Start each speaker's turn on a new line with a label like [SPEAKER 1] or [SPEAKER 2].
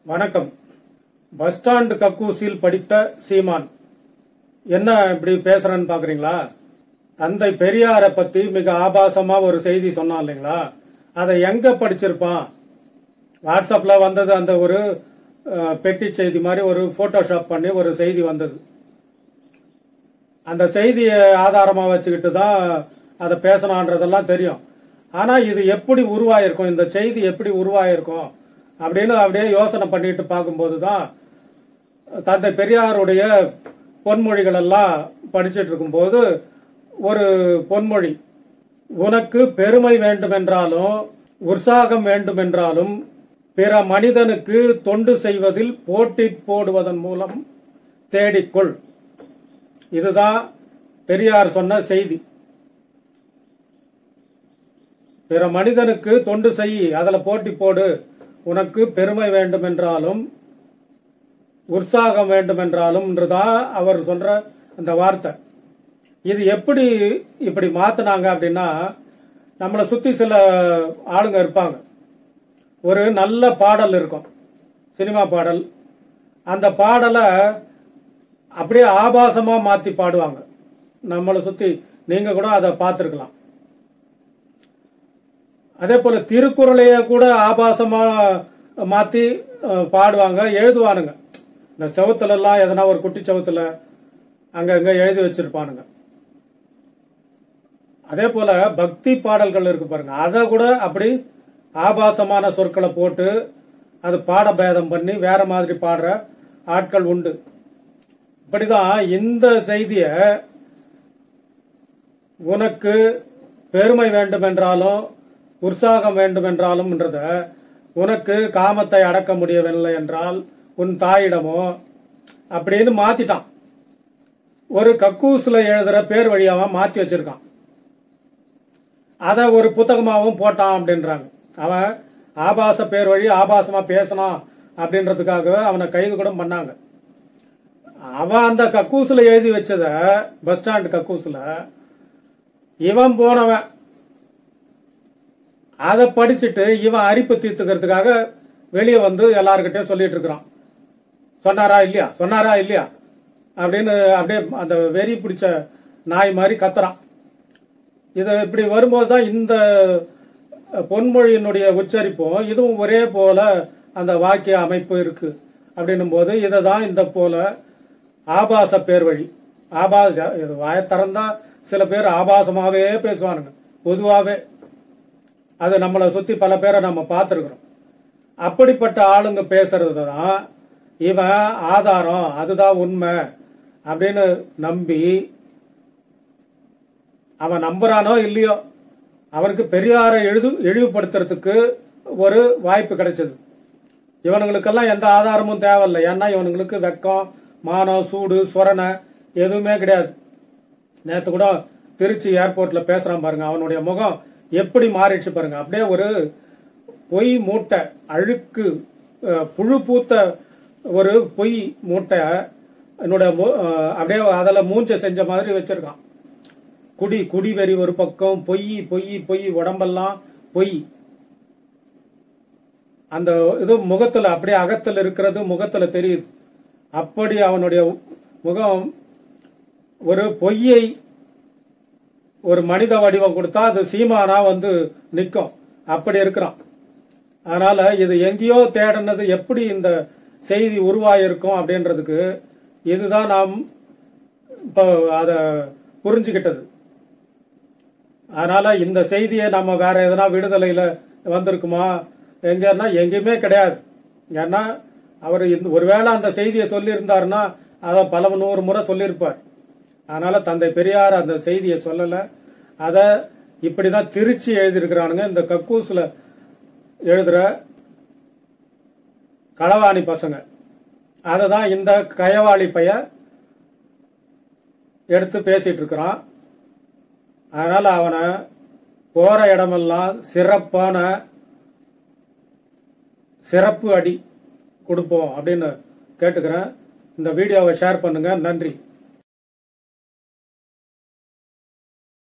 [SPEAKER 1] வணக்கம். Bus stand கக்கூசில் படித்த சீமான் என்ன இப்படி பேசுறேன்னு பாக்குறீங்களா? தந்தை பெரியாரை பத்தி மிக ஆபாசமா ஒரு செய்தி சொன்னான் இல்லைங்களா? அதை எங்க படிச்சிருப்பான்? வாட்ஸ்அப்ல வந்தது, அந்த ஒரு பெட்டி செய்தி மாதிரி ஒரு போட்டோஷாப் பண்ணி ஒரு செய்தி வந்தது. அந்த செய்தியை ஆதாரமா வச்சுக்கிட்டு தான் அதை பேசணுன்றதெல்லாம் தெரியும். ஆனா இது எப்படி உருவாயிருக்கும், இந்த செய்தி எப்படி உருவாயிருக்கும் அப்படின்னு அப்படியே யோசனை பண்ணிட்டு பார்க்கும்போது தான் தந்தை பெரியாருடைய பொன்மொழிகள் எல்லாம் படிச்சுட்டு இருக்கும்போது ஒரு பொன்மொழி, உனக்கு பெருமை வேண்டுமென்றாலும் உற்சாகம் வேண்டுமென்றாலும் பிற மனிதனுக்கு தொண்டு செய்வதில் போட்டி போடுவதன் மூலம் தேடிக்கொள். இதுதான் பெரியார் சொன்ன செய்தி. பிற மனிதனுக்கு தொண்டு செய், அதுல போட்டி போடு. உனக்கு பெருமை வேண்டுமென்றாலும் உற்சாகம் வேண்டுமென்றாலும் என்றுதான் அவர் சொல்ற அந்த வார்த்தை. இது எப்படி இப்படி மாத்தினாங்க அப்படின்னா, நம்மளை சுத்தி சில ஆளுங்க இருப்பாங்க. ஒரு நல்ல பாடல் இருக்கும், சினிமா பாடல். அந்த பாடலை அப்படியே ஆபாசமா மாத்தி பாடுவாங்க. நம்மளை சுத்தி நீங்க கூட அதை பார்த்திருக்கலாம். அதே போல திருக்குறளையே கூட ஆபாசமா மாத்தி பாடுவாங்க, எழுதுவானுங்க. இந்த செவத்துல எல்லாம் எதனா ஒரு குட்டி செவத்துல அங்க எழுதி வச்சிருப்பானுங்க. அதே போல பக்தி பாடல்கள் இருக்கு பாருங்க, அதை கூட அப்படி ஆபாசமான சொற்களை போட்டு அது பாட பேதம் பண்ணி வேற மாதிரி பாடுற ஆட்கள் உண்டு. இப்படிதான் இந்த செய்திய உனக்கு பெருமை வேண்டுமென்றாலும் உற்சாகம் வேண்டுமென்றாலும் என்றத, உனக்கு காமத்தை அடக்க முடியவில்லை என்றால் உன் தாயிடமோ அப்படின்னு மாத்திட்டான். ஒரு கக்கூஸ்ல எழுதுற பேர் வழியாவ மாத்தி வச்சிருக்கான். அத ஒரு புத்தகமாவும் போட்டான் அப்படின்றாங்க. அவன் ஆபாச பேர் வழி ஆபாசமா பேசணும் அப்படின்றதுக்காக அவனை கைது கூட பண்ணாங்க. அவன் அந்த கக்கூஸ்ல எழுதி வச்சத, பஸ் ஸ்டாண்ட் கக்கூஸ்ல இவன் போனவன் அதை படிச்சுட்டு இவன் அரிப்பு தீர்த்துக்கிறதுக்காக வெளியே வந்து எல்லாருக்கிட்டையும் சொல்லிட்டு இருக்கிறான். சொன்னாரா இல்லையா அப்படின்னு அப்படியே அந்த வெறி பிடிச்ச நாய் மாதிரி கத்துறான். இது இப்படி வரும்போதுதான் இந்த பொன்மொழியினுடைய உச்சரிப்பும் இதுவும் ஒரே போல அந்த வாக்கிய அமைப்பு இருக்கு. அப்படின்னும் போது இதை தான் இந்த போல ஆபாச பேர் வழி, இது வாய திறந்தா சில பேர் ஆபாசமாவே பேசுவானுங்க. பொதுவாவே அது நம்மளை சுத்தி பல பேரை நம்ம பார்த்திருக்கிறோம். அப்படிப்பட்ட ஆளுங்க பேசுறது தான் இவன் ஆதாரம், அதுதான் உண்மை அப்படின்னு நம்பி அவன் நம்புறானோ இல்லையோ, அவனுக்கு பெரியாரை இழிவுபடுத்துறதுக்கு ஒரு வாய்ப்பு கிடைச்சது. இவனுங்களுக்கெல்லாம் எந்த ஆதாரமும் தேவையில்லை. ஏன்னா இவனுங்களுக்கு வெக்கம், மானம், சூடு, சொரணை எதுவுமே கிடையாது. நேற்று கூட திருச்சி ஏர்போர்ட்ல பேசுறான் பாருங்க, அவனுடைய முகம் எப்படி மாறிடுச்சு பாருங்க. அப்படியே ஒரு பொய் மூட்டை, அழுக்கு புழு பூத்த ஒரு பொய் மூட்டை என்னோட அப்படியே அதில் மூஞ்ச செஞ்ச மாதிரி வச்சிருக்கான். குடி வெறி ஒரு பக்கம், பொய் உடம்பெல்லாம் பொய். அந்த இது முகத்துல அப்படியே அகத்தில் இருக்கிறது முகத்துல தெரியுது. அப்படி அவனுடைய முகம் ஒரு பொய்யை ஒரு மனித வடிவம் கொடுத்தா அது சீமானா வந்து நிற்கும். அப்படி இருக்கிறான். அதனால இது எங்கேயோ தேடினது எப்படி இந்த செய்தி உருவாயிருக்கும் அப்படின்றதுக்கு இதுதான் நாம் இப்போ அதை புரிஞ்சுக்கிட்டது. அதனால இந்த செய்தியை நம்ம வேற எதனா விடுதலையில வந்திருக்குமா எங்கன்னா எங்கேயுமே கிடையாது. ஏன்னா அவர் ஒருவேளை அந்த செய்தியை சொல்லியிருந்தாருன்னா அதை பல 100 முறை சொல்லியிருப்பார். அதனால தந்தை பெரியார் அந்த செய்தியை சொல்லல. அத இப்படிதான் திருச்சி எழுதியிருக்கிறானுங்க. இந்த கக்கூஸ்ல எழுதுற களவாணி பசங்க அததான் இந்த கயவாளி பைய எடுத்து பேசிட்டு இருக்கிறான். அதனால அவனை போற இடமெல்லாம் சிறப்பு அடி கொடுப்போம் அப்படின்னு கேட்டுக்கிறேன். இந்த வீடியோவை ஷேர் பண்ணுங்க. நன்றி.